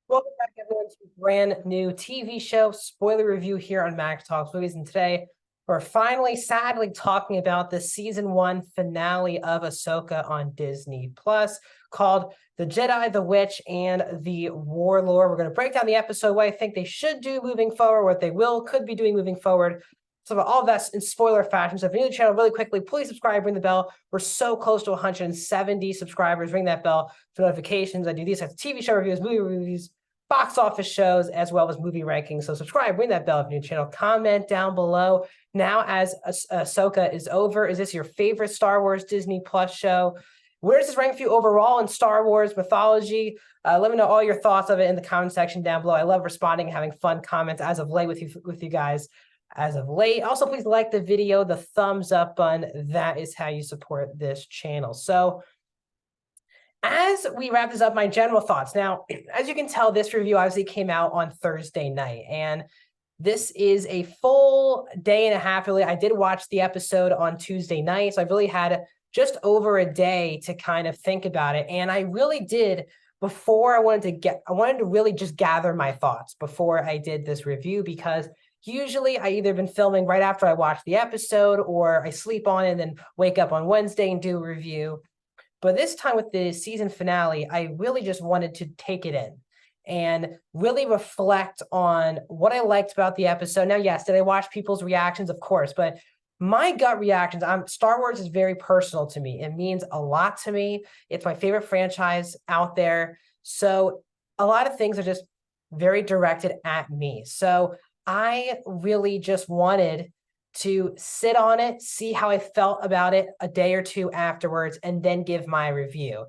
Welcome back, everyone, to a brand new TV show spoiler review here on Max Talks Movies. And today, we're finally, sadly, talking about the season 1 finale of Ahsoka on Disney Plus, called "The Jedi, the Witch, and the Warlord." We're going to break down the episode, what I think they should do moving forward, what they could be doing moving forward. So all of that's in spoiler fashion. So if you're new to the channel, really quickly, please subscribe, ring the bell. We're so close to 170 subscribers. Ring that bell for notifications. I do these types of TV show reviews, movie reviews, box office shows, as well as movie rankings. So subscribe, ring that bell if you're new to the channel. Comment down below. Now, as Ahsoka is over, is this your favorite Star Wars Disney Plus show? Where does this rank for you overall in Star Wars mythology? Let me know all your thoughts of it in the comment section down below. I love responding and having fun comments as of late with you guys. As of late, also please like the video, the thumbs up button. That is how you support this channel. So as we wrap this up, my general thoughts. Now, as you can tell, this review obviously came out on Thursday night, and this is a full day and a half. Really, I did watch the episode on Tuesday night, so I've really had just over a day to kind of think about it. And I really did, before I wanted to really just gather my thoughts before I did this review, because usually I either been filming right after I watch the episode, or I sleep on it and then wake up on Wednesday and do a review. But this time with the season finale, I really just wanted to take it in and really reflect on what I liked about the episode. Now, yes, did I watch people's reactions? Of course, but my gut reactions, Star Wars is very personal to me. It means a lot to me. It's my favorite franchise out there. So a lot of things are just very directed at me. So I really just wanted to sit on it, see how I felt about it a day or two afterwards, and then give my review.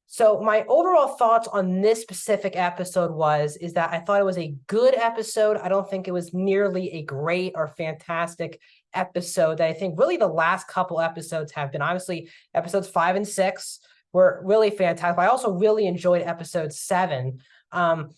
So my overall thoughts on this specific episode is that I thought it was a good episode. I don't think it was nearly a great or fantastic episode that I think really the last couple episodes have been. Obviously, episodes 5 and 6 were really fantastic. I also really enjoyed episode 7. And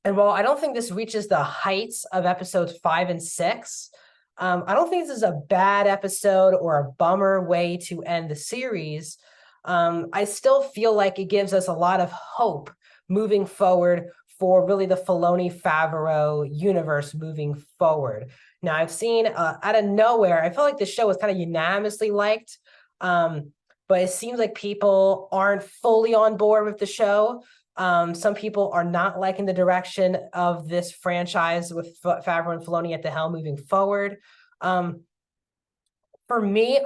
while I don't think this reaches the heights of episodes 5 and 6, I don't think this is a bad episode or a bummer way to end the series. I still feel like it gives us a lot of hope moving forward for really the Filoni-Favreau universe moving forward. Now, I've seen out of nowhere, I felt like the show was kind of unanimously liked, but it seems like people aren't fully on board with the show. Some people are not liking the direction of this franchise with Favreau and Filoni at the helm moving forward. For me,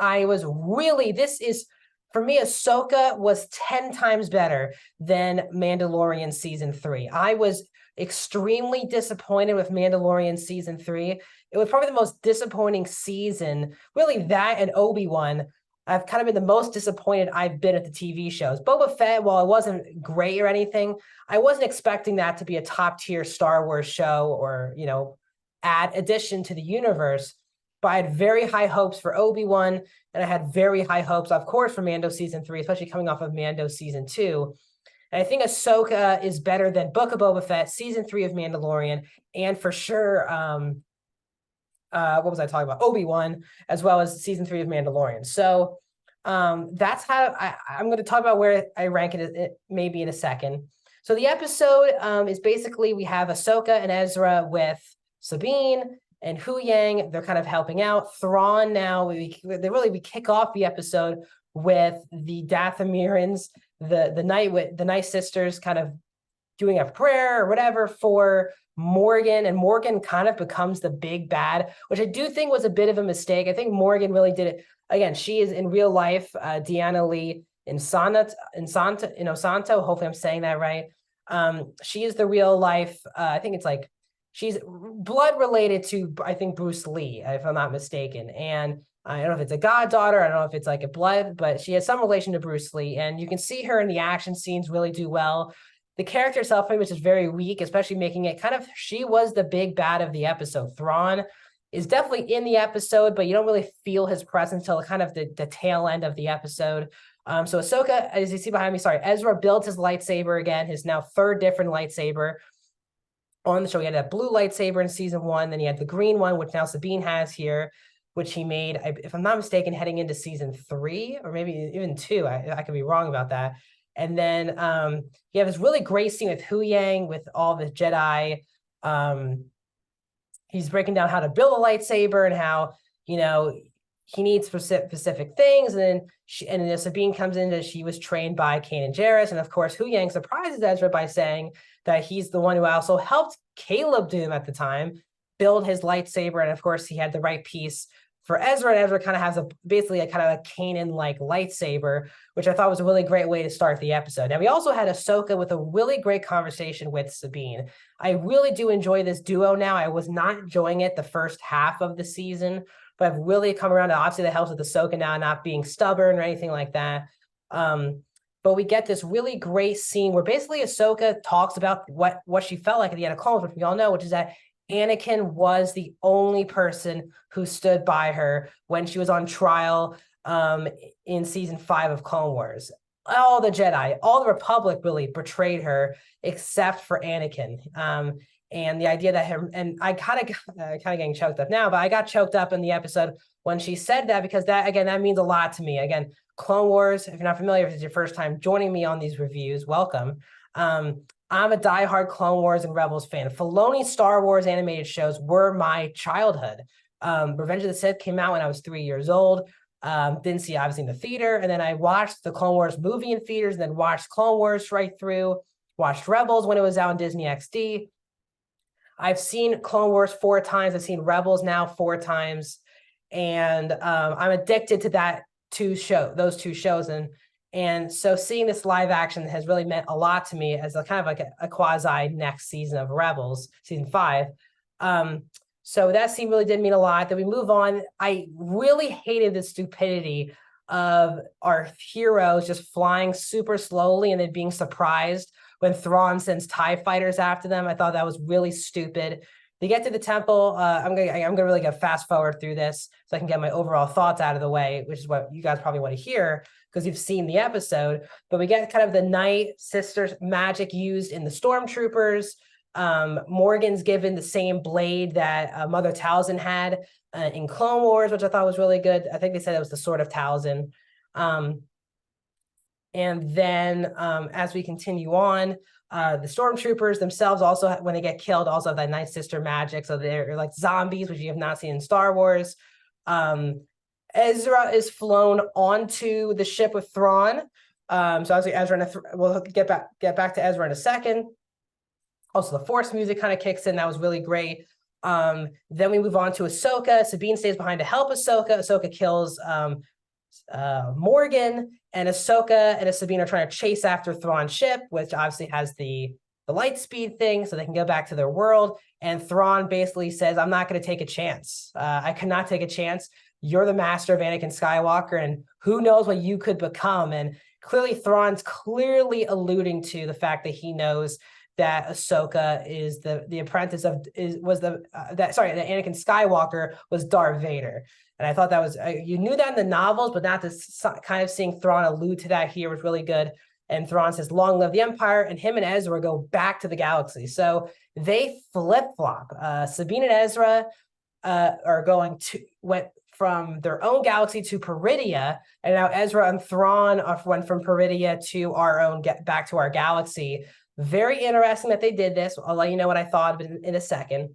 Ahsoka was 10 times better than Mandalorian season 3. I was extremely disappointed with Mandalorian season 3. It was probably the most disappointing season. Really, that and Obi-Wan, I've kind of been the most disappointed I've been at the TV shows. Boba Fett, while it wasn't great or anything, I wasn't expecting that to be a top tier Star Wars show or, add addition to the universe. But I had very high hopes for Obi-Wan, and I had very high hopes, of course, for Mando season 3, especially coming off of Mando season 2. And I think Ahsoka is better than Book of Boba Fett, season 3 of Mandalorian, and for sure, what was I talking about? Obi-Wan, as well as season 3 of Mandalorian. So that's how I'm going to talk about where I rank it maybe in a second. So the episode is basically, we have Ahsoka and Ezra with Sabine and Hu Yang. They're kind of helping out. Thrawn now, we kick off the episode with the Dathamirans, the Night Sisters, kind of doing a prayer or whatever for Morgan, and Morgan kind of becomes the big bad, which I do think was a bit of a mistake. I think Morgan really did it. Again, she is in real life Deanna Lee Santo. Hopefully I'm saying that right. She is the real life, I think it's like, she's blood related to, I think, Bruce Lee, if I'm not mistaken. And I don't know if it's a goddaughter, I don't know if it's like a blood, but she has some relation to Bruce Lee. And you can see her in the action scenes really do well. The character itself, which is very weak, especially making it kind of, she was the big bad of the episode. Thrawn is definitely in the episode, but you don't really feel his presence until kind of the tail end of the episode. So Ahsoka, as you see behind me, Ezra built his lightsaber again, his now 3rd different lightsaber on the show. He had that blue lightsaber in season 1, then he had the green one, which now Sabine has here, which he made, if I'm not mistaken, heading into season 3, or maybe even 2. I could be wrong about that. And then you have this really great scene with Hu Yang with all the Jedi. He's breaking down how to build a lightsaber and how, he needs specific things. And then Sabine comes in that she was trained by Kanan Jarrus. And of course, Hu Yang surprises Ezra by saying that he's the one who also helped Caleb Doom at the time build his lightsaber. And of course, he had the right piece for Ezra, and Ezra kind of has basically a kind of a Kanan-like lightsaber, which I thought was a really great way to start the episode. Now, we also had Ahsoka with a really great conversation with Sabine. I really do enjoy this duo now. I was not enjoying it the first half of the season, but I've really come around. And obviously, that helps with Ahsoka now not being stubborn or anything like that. But we get this really great scene where basically Ahsoka talks about what she felt like at the end of Clone Wars, which we all know, which is that Anakin was the only person who stood by her when she was on trial in season 5 of Clone Wars. All the Jedi, all the Republic really betrayed her except for Anakin. And the idea that him, and I kind of getting choked up now, but I got choked up in the episode when she said that, because that means a lot to me. Again, Clone Wars, if you're not familiar, if it's your first time joining me on these reviews, welcome. I'm a diehard Clone Wars and Rebels fan. Filoni's Star Wars animated shows were my childhood. Revenge of the Sith came out when I was 3 years old. Didn't see obviously in the theater. And then I watched the Clone Wars movie in theaters, and then watched Clone Wars right through, watched Rebels when it was out on Disney XD. I've seen Clone Wars 4 times. I've seen Rebels now 4 times. And I'm addicted to those two shows. And so seeing this live action has really meant a lot to me as a kind of like a quasi next season of Rebels, season 5. So that scene really did mean a lot. Then we move on. I really hated the stupidity of our heroes just flying super slowly and then being surprised when Thrawn sends TIE fighters after them. I thought that was really stupid. They get to the temple. I'm gonna really go fast forward through this so I can get my overall thoughts out of the way, which is what you guys probably want to hear because you've seen the episode. But we get kind of the Night Sisters magic used in the Stormtroopers. Morgan's given the same blade that Mother Talzin had in Clone Wars, which I thought was really good. I think they said it was the Sword of Talzin. And then as we continue on, the Stormtroopers themselves also, when they get killed, also have that Night Sister magic. So they're like zombies, which you have not seen in Star Wars. Ezra is flown onto the ship with Thrawn. So obviously Ezra, we'll get back to Ezra in a second. Also, the Force music kind of kicks in. That was really great. Then we move on to Ahsoka. Sabine stays behind to help Ahsoka. Ahsoka kills Morgan, and Ahsoka and Sabine are trying to chase after Thrawn's ship, which obviously has the light speed thing, so they can go back to their world. And Thrawn basically says, I'm not going to take a chance. I cannot take a chance. You're the master of Anakin Skywalker, and who knows what you could become. And clearly Thrawn's clearly alluding to the fact that he knows that Ahsoka is the apprentice of that Anakin Skywalker was Darth Vader. And I thought that was, you knew that in the novels, but not this kind of seeing Thrawn allude to that here was really good. And Thrawn says, long live the Empire, and him and Ezra go back to the galaxy. So they flip-flop. Sabine and Ezra went from their own galaxy to Peridia, and now Ezra and Thrawn went from Peridia to back to our galaxy. Very interesting that they did this. I'll let you know what I thought of it in a second.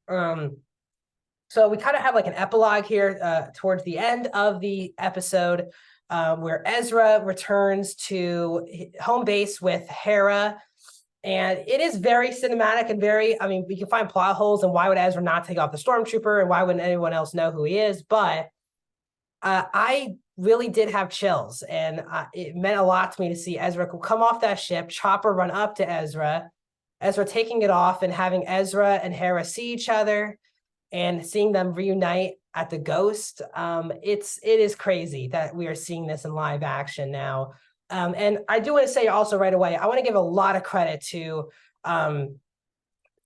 So we kind of have like an epilogue here towards the end of the episode where Ezra returns to home base with Hera. And it is very cinematic and we can find plot holes and why would Ezra not take off the Stormtrooper and why wouldn't anyone else know who he is? But I really did have chills, and it meant a lot to me to see Ezra come off that ship, Chopper run up to Ezra taking it off, and having Ezra and Hera see each other and seeing them reunite at the Ghost. It is crazy that we are seeing this in live action now. And I do want to say also right away, I want to give a lot of credit to sorry,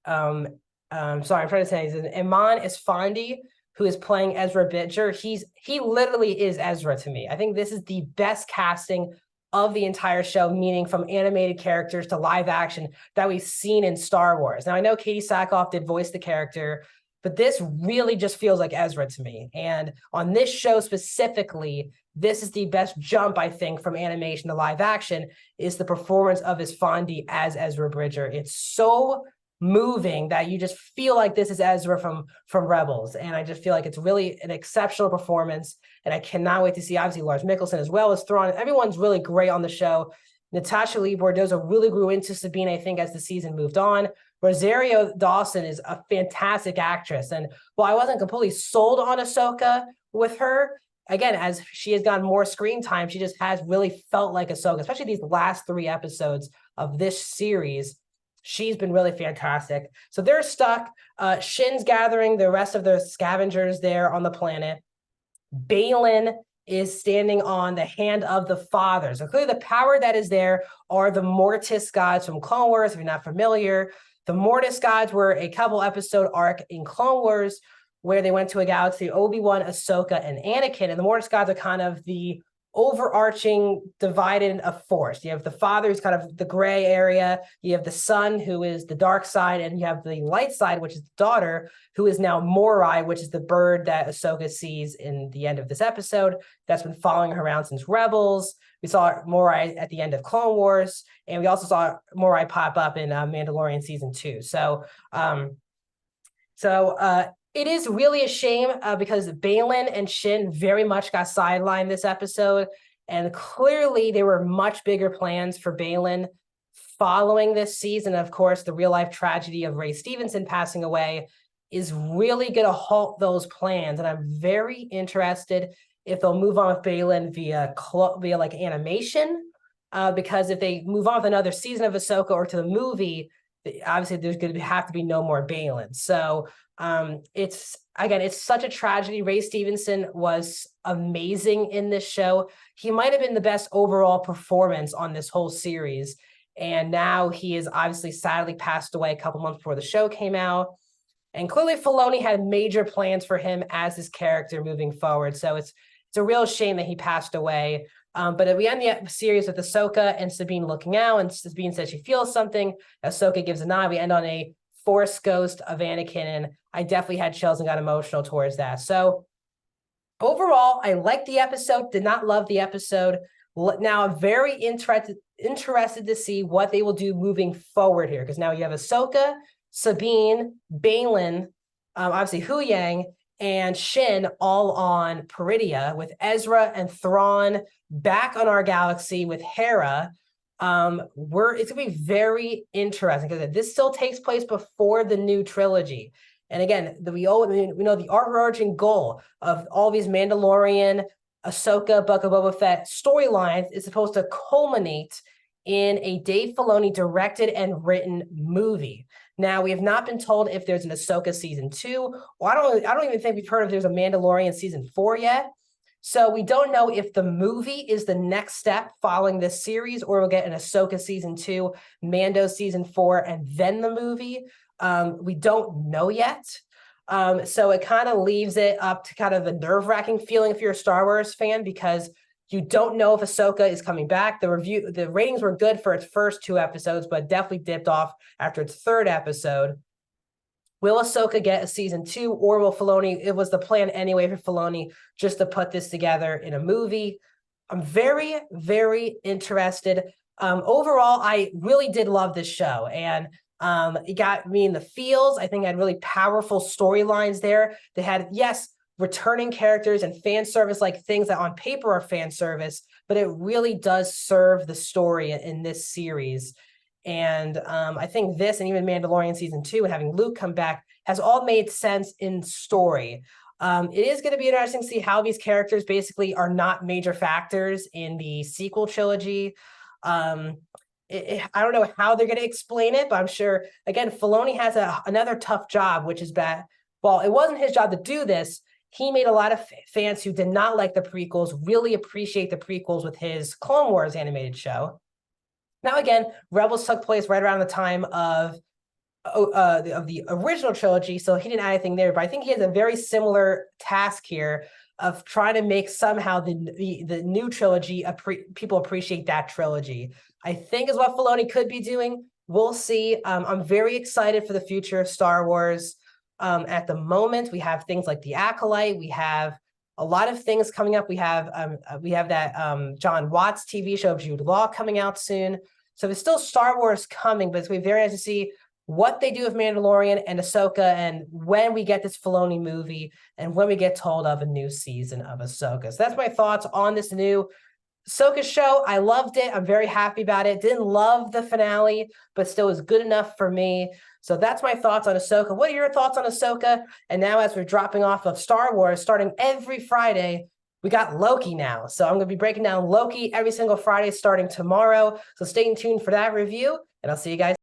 I'm trying to say Iman Esfandi, who is playing Ezra Bridger. He literally is Ezra to me. I think this is the best casting of the entire show, meaning from animated characters to live action that we've seen in Star Wars. Now, I know Katie Sackhoff did voice the character, but this really just feels like Ezra to me. And on this show specifically, this is the best jump, I think, from animation to live action, is the performance of Esfandi as Ezra Bridger. It's so moving that you just feel like this is Ezra from Rebels. And I just feel like it's really an exceptional performance. And I cannot wait to see, obviously, Lars Mikkelsen as well as Thrawn. Everyone's really great on the show. Natasha Lee Bordoza really grew into Sabine, I think, as the season moved on. Rosario Dawson is a fantastic actress. And while I wasn't completely sold on Ahsoka with her, again, as she has gotten more screen time, she just has really felt like Ahsoka, especially these last 3 episodes of this series. She's been really fantastic. So they're stuck. Shin's gathering the rest of the scavengers there on the planet. Baylan is standing on the hand of the Father. So clearly the power that is there are the Mortis gods from Clone Wars, if you're not familiar. The Mortis gods were a couple episode arc in Clone Wars where they went to a galaxy, Obi-Wan, Ahsoka, and Anakin. And the Mortis gods are kind of the overarching divided of force. You have the Father, who's kind of the gray area. You have the Son, who is the dark side, and you have the light side, which is the daughter, who is now Morai, which is the bird that Ahsoka sees in the end of this episode. That's been following her around since Rebels. We saw Morai at the end of Clone Wars, and we also saw Morai pop up in Mandalorian season 2. It is really a shame because Baylan and Shin very much got sidelined this episode. And clearly there were much bigger plans for Baylan following this season. Of course, the real life tragedy of Ray Stevenson passing away is really going to halt those plans. And I'm very interested if they'll move on with Baylan via like animation. Because if they move on with another season of Ahsoka or to the movie, obviously there's going to have to be no more Baylan. So it's such a tragedy. Ray Stevenson was amazing in this show. He might have been the best overall performance on this whole series. And now he is obviously sadly passed away a couple months before the show came out. And clearly Filoni had major plans for him as his character moving forward. So it's a real shame that he passed away. But we end the series with Ahsoka and Sabine looking out, and Sabine says she feels something. Ahsoka gives a nod. We end on a Force ghost of Anakin, and I definitely had chills and got emotional towards that. So overall, I liked the episode, did not love the episode. Now I'm very interested to see what they will do moving forward here, because now you have Ahsoka, Sabine, Baylan, obviously Huyang, and Shin all on Peridia, with Ezra and Thrawn back on our galaxy with Hera. It's gonna be very interesting because this still takes place before the new trilogy. And again, we know the overarching goal of all these Mandalorian, Ahsoka, Book of Boba Fett storylines is supposed to culminate in a Dave Filoni directed and written movie. Now, we have not been told if there's an Ahsoka season 2, or I don't even think we've heard if there's a Mandalorian season 4 yet. So we don't know if the movie is the next step following this series, or we'll get an Ahsoka season 2, Mando season 4, and then the movie. We don't know yet. So it kind of leaves it up to kind of a nerve-wracking feeling if you're a Star Wars fan, because you don't know if Ahsoka is coming back. The ratings were good for its first 2 episodes, but definitely dipped off after its 3rd episode. Will Ahsoka get a season 2, or will Filoni? It was the plan anyway for Filoni just to put this together in a movie. I'm very, very interested. Overall, I really did love this show, and it got me in the feels. I think it had really powerful storylines there. They had, yes, returning characters and fan service, like things that on paper are fan service, but it really does serve the story in this series. And I think this, and even Mandalorian season 2 and having Luke come back, has all made sense in story. It is going to be interesting to see how these characters basically are not major factors in the sequel trilogy. I don't know how they're going to explain it, but I'm sure, again, Filoni has another tough job, which is that, well, it wasn't his job to do this. He made a lot of fans who did not like the prequels really appreciate the prequels with his Clone Wars animated show. Now, again, Rebels took place right around the time of the original trilogy, so he didn't add anything there. But I think he has a very similar task here of trying to make somehow the new trilogy, people appreciate that trilogy. I think is what Filoni could be doing. We'll see. I'm very excited for the future of Star Wars. At the moment, we have things like The Acolyte. We have A lot of things coming up. We have that John Watts TV show of Jude Law coming out soon. So there's still Star Wars coming, but it's going to be very nice to see what they do with Mandalorian and Ahsoka, and when we get this Filoni movie, and when we get told of a new season of Ahsoka. So that's my thoughts on this new Ahsoka show. I loved it. I'm very happy about it. Didn't love the finale, but still was good enough for me. So that's my thoughts on Ahsoka. What are your thoughts on Ahsoka? And now, as we're dropping off of Star Wars, starting every Friday, we got Loki now. So I'm going to be breaking down Loki every single Friday starting tomorrow. So stay tuned for that review, and I'll see you guys.